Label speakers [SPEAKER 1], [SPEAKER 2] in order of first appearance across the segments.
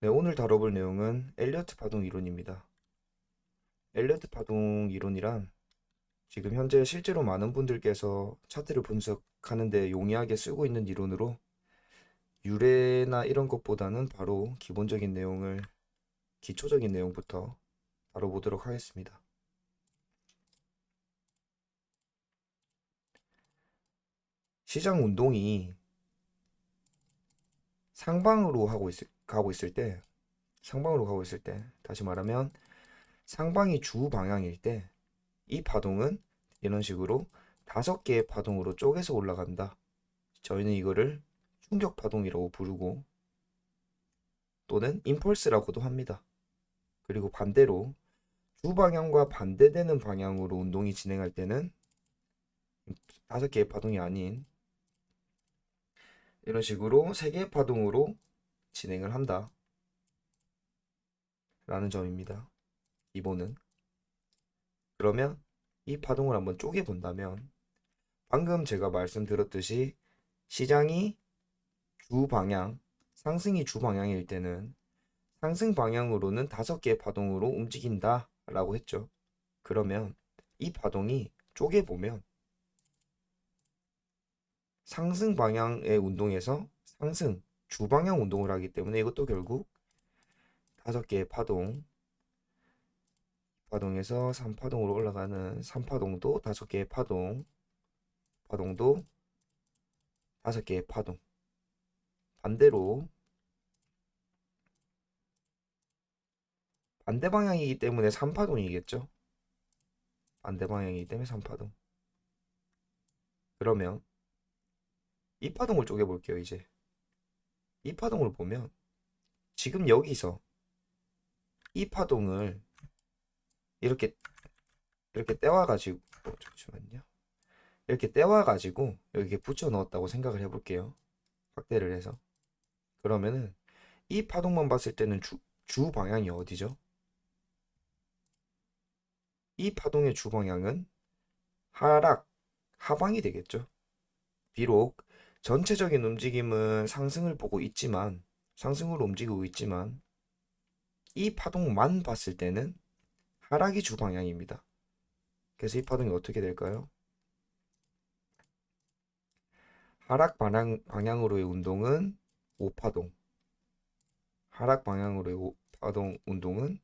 [SPEAKER 1] 네, 오늘 다뤄볼 내용은 엘리어트 파동 이론입니다. 엘리어트 파동 이론이란 지금 현재 실제로 많은 분들께서 차트를 분석하는 데 용이하게 쓰고 있는 이론으로 유래나 이런 것보다는 바로 기본적인 내용을, 기초적인 내용부터 다뤄보도록 하겠습니다. 시장 운동이 상방으로 가고 있을 때, 다시 말하면 상방이 주 방향일 때, 이 파동은 이런 식으로 5개의 파동으로 쪼개서 올라간다. 저희는 이거를 충격 파동이라고 부르고 또는 임펄스라고도 합니다. 그리고 반대로 주 방향과 반대되는 방향으로 운동이 진행할 때는 5개의 파동이 아닌 이런 식으로 3개의 파동으로 진행을 한다 라는 점입니다. 기본은. 그러면 이 파동을 한번 쪼개 본다면 방금 제가 말씀드렸듯이 시장이 주 방향, 상승이 주 방향일 때는 상승 방향으로는 5개의 파동으로 움직인다 라고 했죠. 그러면 이 파동이 쪼개보면 상승 방향의 운동에서 상승, 주방향 운동을 하기 때문에 이것도 결국 5개의 파동에서 3파동으로 올라가는 3파동도 5개의 파동도 5개의 파동. 반대로 반대 방향이기 때문에 3파동이겠죠. 반대 방향이기 때문에 3파동. 그러면 이 파동을 쪼개볼게요, 이제. 이 파동을 보면 지금 여기서 이 파동을 이렇게 떼와가지고 잠시만요. 이렇게 떼와가지고 여기에 붙여 넣었다고 생각을 해볼게요. 확대를 해서. 그러면은 이 파동만 봤을 때는 주 방향이 어디죠? 이 파동의 주 방향은 하방이 되겠죠. 비록 전체적인 움직임은 상승으로 움직이고 있지만 이 파동만 봤을 때는 하락이 주 방향입니다. 그래서 이 파동이 어떻게 될까요? 방향으로의 운동은 5파동. 하락 방향으로의 파동 운동은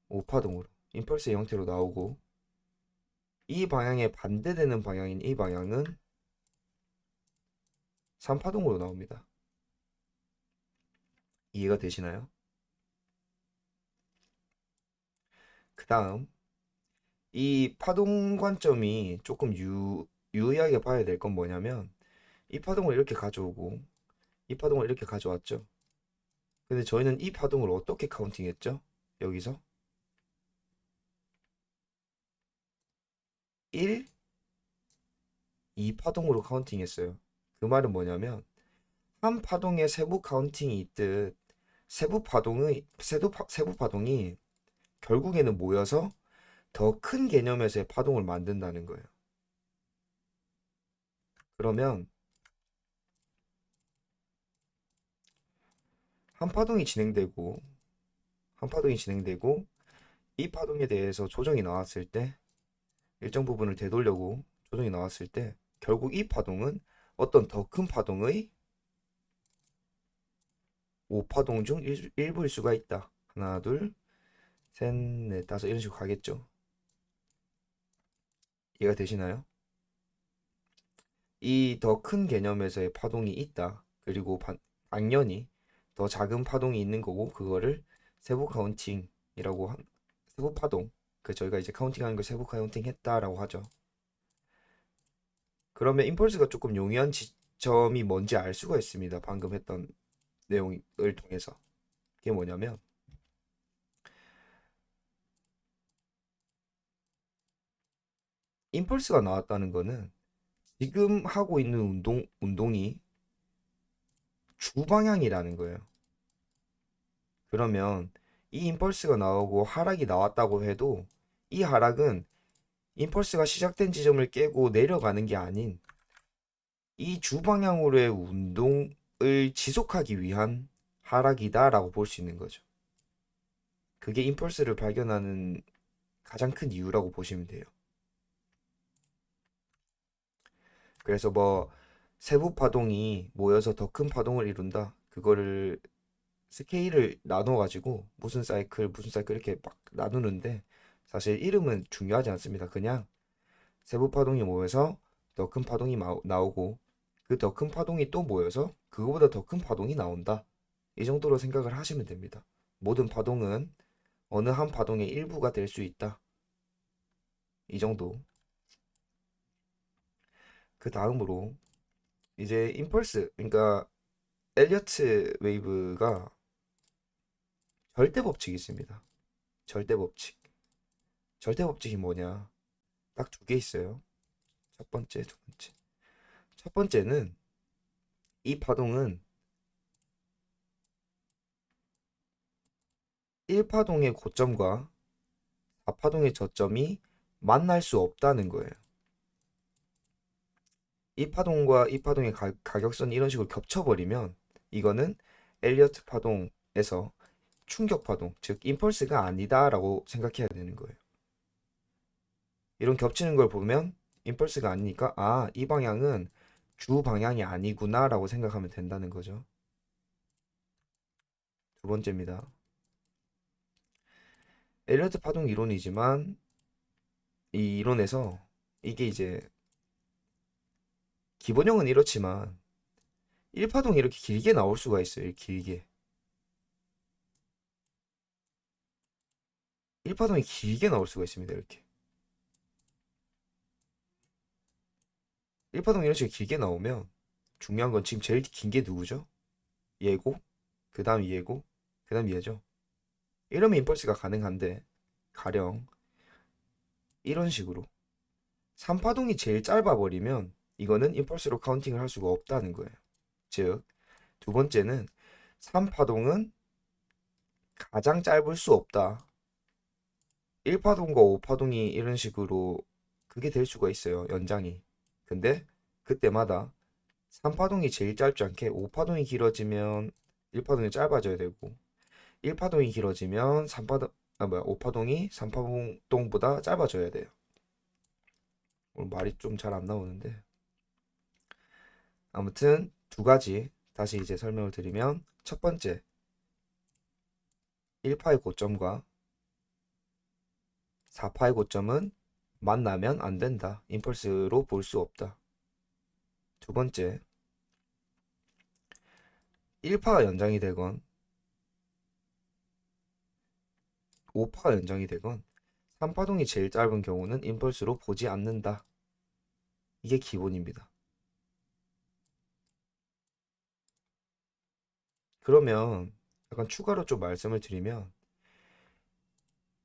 [SPEAKER 1] 5파동으로 임펄스의 형태로 나오고 이 방향에 반대되는 방향인 이 방향은 3파동으로 나옵니다. 이해가 되시나요? 그 다음 이 파동 관점이 조금 유의하게 봐야 될 건 뭐냐면 이 파동을 이렇게 가져오고 이 파동을 이렇게 가져왔죠. 근데 저희는 이 파동을 어떻게 카운팅했죠? 여기서 1, 2파동으로 카운팅했어요. 그 말은 뭐냐면 한 파동의 세부 카운팅이 있듯 세부 파동이 결국에는 모여서 더 큰 개념에서의 파동을 만든다는 거예요. 그러면 한 파동이 진행되고 한 파동이 진행되고 이 파동에 대해서 조정이 나왔을 때 일정 부분을 되돌려고 조정이 나왔을 때 결국 이 파동은 어떤 더 큰 파동의 5파동 중 일부일 수가 있다. 하나, 둘, 셋, 넷, 다섯 이런 식으로 가겠죠. 이해가 되시나요? 이 더 큰 개념에서의 파동이 있다. 그리고 당연히 더 작은 파동이 있는 거고 그거를 세부 카운팅이라고 세부 파동. 그 저희가 이제 카운팅하는 걸 세부 카운팅 했다라고 하죠. 그러면 임펄스가 조금 용이한 지점이 뭔지 알 수가 있습니다. 방금 했던 내용을 통해서. 그게 뭐냐면 임펄스가 나왔다는 거는 지금 하고 있는 운동이 주방향이라는 거예요. 그러면 이 임펄스가 나오고 하락이 나왔다고 해도 이 하락은 임펄스가 시작된 지점을 깨고 내려가는 게 아닌 이 주방향으로의 운동을 지속하기 위한 하락이다라고 볼 수 있는 거죠. 그게 임펄스를 발견하는 가장 큰 이유라고 보시면 돼요. 그래서 뭐 세부 파동이 모여서 더 큰 파동을 이룬다. 그거를 스케일을 나눠가지고 무슨 사이클 이렇게 막 나누는데 사실 이름은 중요하지 않습니다. 그냥 세부 파동이 모여서 더 큰 파동이 나오고 그 더 큰 파동이 또 모여서 그거보다 더 큰 파동이 나온다. 이 정도로 생각을 하시면 됩니다. 모든 파동은 어느 한 파동의 일부가 될 수 있다. 이 정도. 그 다음으로 이제 임펄스, 그러니까 엘리어트 웨이브가 절대 법칙이 있습니다. 절대 법칙. 절대 법칙이 뭐냐? 딱 두 개 있어요. 첫 번째, 두 번째. 첫 번째는 이 파동은 1파동의 고점과 4파동의 저점이 만날 수 없다는 거예요. 이 파동과 이 파동의 가격선이 이런 식으로 겹쳐버리면 이거는 엘리어트 파동에서 충격 파동, 즉 임펄스가 아니다라고 생각해야 되는 거예요. 이런 겹치는 걸 보면 임펄스가 아니니까 아, 이 방향은 주 방향이 아니구나라고 생각하면 된다는 거죠. 두 번째입니다. 엘리어트 파동 이론이지만 이 이론에서 이게 이제 기본형은 이렇지만 1파동이 이렇게 길게 나올 수가 있어요. 길게. 1파동이 길게 나올 수가 있습니다. 이렇게. 1파동이 이런 식으로 길게 나오면 중요한 건 지금 제일 긴 게 누구죠? 얘고, 그 다음 얘고, 그 다음 얘죠. 이러면 임펄스가 가능한데 가령 이런 식으로 3파동이 제일 짧아버리면 이거는 임펄스로 카운팅을 할 수가 없다는 거예요. 즉, 두 번째는 3파동은 가장 짧을 수 없다. 1파동과 5파동이 이런 식으로 그게 될 수가 있어요. 연장이. 근데 그때마다 3파동이 제일 짧지 않게 5파동이 길어지면 1파동이 짧아져야 되고 1파동이 길어지면 5파동이 3파동보다 짧아져야 돼요. 오늘 말이 좀 잘 안 나오는데 아무튼 두 가지 다시 이제 설명을 드리면 첫 번째 1파의 고점과 4파의 고점은 만나면 안 된다. 임펄스로 볼 수 없다. 두 번째 1파가 연장이 되건 5파가 연장이 되건 3파동이 제일 짧은 경우는 임펄스로 보지 않는다. 이게 기본입니다. 그러면 약간 추가로 좀 말씀을 드리면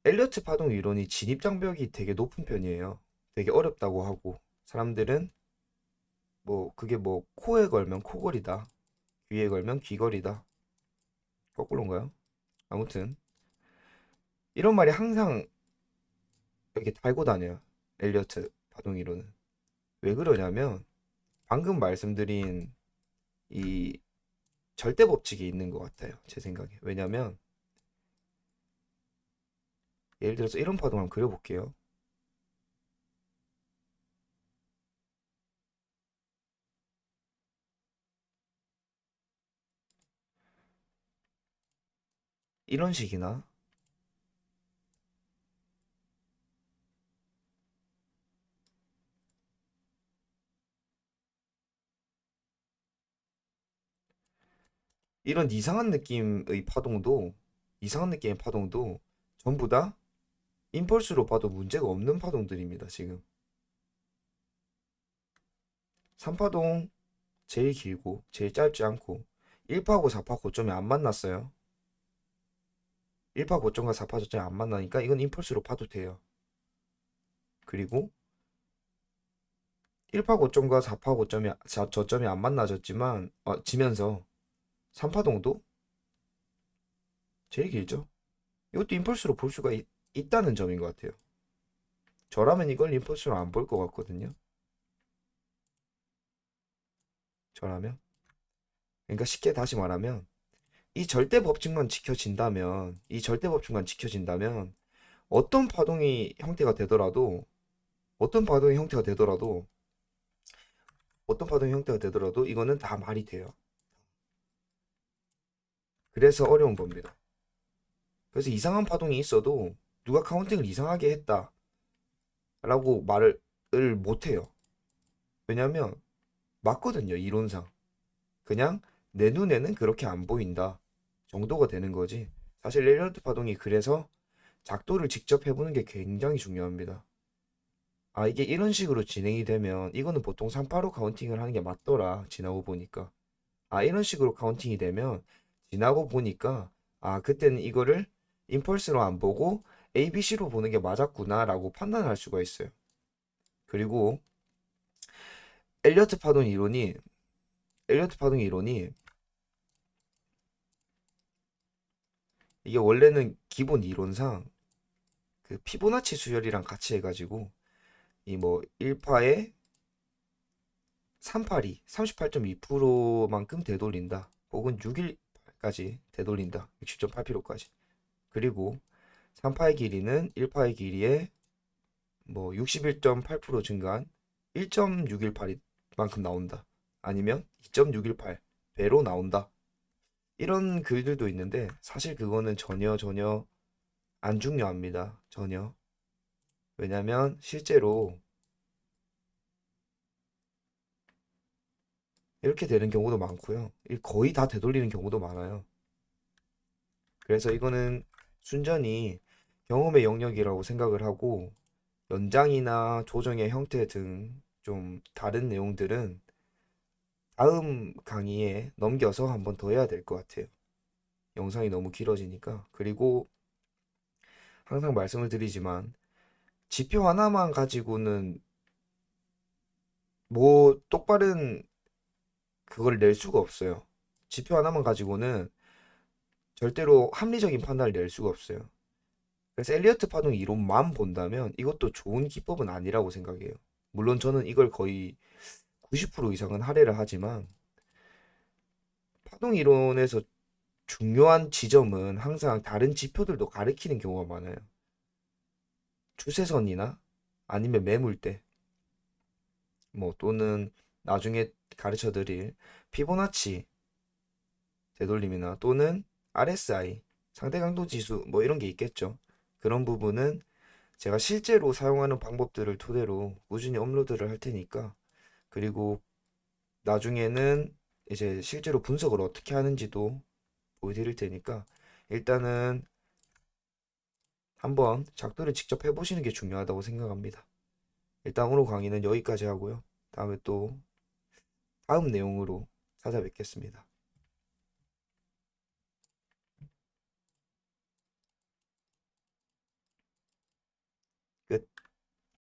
[SPEAKER 1] 엘리어트 파동 이론이 진입 장벽이 되게 높은 편이에요. 되게 어렵다고 하고 사람들은 뭐 그게 뭐 코에 걸면 코걸이다, 귀에 걸면 귀걸이다. 거꾸로인가요? 아무튼 이런 말이 항상 이렇게 달고 다녀요. 엘리어트 파동 이론은. 왜 그러냐면 방금 말씀드린 이 절대 법칙이 있는 것 같아요. 제 생각에. 왜냐면 예를 들어서 이런 파동 한번 그려볼게요. 이런 식이나 이런 이상한 느낌의 파동도 전부 다 임펄스로 봐도 문제가 없는 파동들입니다. 지금 3파동 제일 길고 제일 짧지 않고 1파하고 4파 고점이 안 만났어요. 1파 고점과 4파 저점이 안 만나니까 이건 임펄스로 봐도 돼요. 그리고 1파 고점과 4파 저점이 안 만나졌지만 지면서 3파동도 제일 길죠. 이것도 임펄스로 볼 수가 있다는 점인 것 같아요. 저라면 이걸 임펄스로 안 볼 것 같거든요. 저라면. 그러니까 쉽게 다시 말하면 이 절대 법칙만 지켜진다면, 이 절대 법칙만 지켜진다면 어떤 파동이 형태가 되더라도, 어떤 파동의 형태가 되더라도, 어떤 파동의 형태가 되더라도 이거는 다 말이 돼요. 그래서 어려운 겁니다. 그래서 이상한 파동이 있어도 누가 카운팅을 이상하게 했다라고 말을 못 해요. 왜냐면 맞거든요, 이론상. 그냥 내 눈에는 그렇게 안 보인다 정도가 되는 거지. 사실 엘리어트 파동이 그래서 작도를 직접 해보는 게 굉장히 중요합니다. 아, 이게 이런 식으로 진행이 되면 이거는 보통 385 카운팅을 하는 게 맞더라. 지나고 보니까. 아, 이런 식으로 카운팅이 되면 지나고 보니까 아, 그때는 이거를 임펄스로 안 보고 ABC로 보는 게 맞았구나라고 판단할 수가 있어요. 그리고 엘리어트 파동 이론이 엘리어트 파동 이론이 이게 원래는 기본 이론상 그 피보나치 수열이랑 같이 해가지고 이 뭐 1파에 382, 38.2%만큼 되돌린다. 혹은 6일까지 되돌린다. 60.8%까지. 그리고 3파의 길이는 1파의 길이에 뭐 61.8% 증가한 1.618만큼 나온다. 아니면 2.618 배로 나온다. 이런 글들도 있는데 사실 그거는 전혀 안 중요합니다. 전혀. 왜냐면 실제로 이렇게 되는 경우도 많고요. 거의 다 되돌리는 경우도 많아요. 그래서 이거는 순전히 경험의 영역이라고 생각을 하고 연장이나 조정의 형태 등 좀 다른 내용들은 다음 강의에 넘겨서 한번 더 해야 될 것 같아요. 영상이 너무 길어지니까. 그리고 항상 말씀을 드리지만 지표 하나만 가지고는 뭐 똑바른 그걸 낼 수가 없어요. 지표 하나만 가지고는 절대로 합리적인 판단을 낼 수가 없어요. 그래서 엘리어트 파동 이론만 본다면 이것도 좋은 기법은 아니라고 생각해요. 물론 저는 이걸 거의 90% 이상은 할애를 하지만 파동 이론에서 중요한 지점은 항상 다른 지표들도 가리키는 경우가 많아요. 추세선이나 아니면 매물대, 뭐 또는 나중에 가르쳐 드릴 피보나치 되돌림이나 또는 RSI, 상대 강도 지수 뭐 이런 게 있겠죠. 그런 부분은 제가 실제로 사용하는 방법들을 토대로 꾸준히 업로드를 할 테니까 그리고 나중에는 이제 실제로 분석을 어떻게 하는지도 보여드릴 테니까 일단은 한번 작도를 직접 해보시는 게 중요하다고 생각합니다. 일단 오늘 강의는 여기까지 하고요. 다음에 또 다음 내용으로 찾아뵙겠습니다. 끝.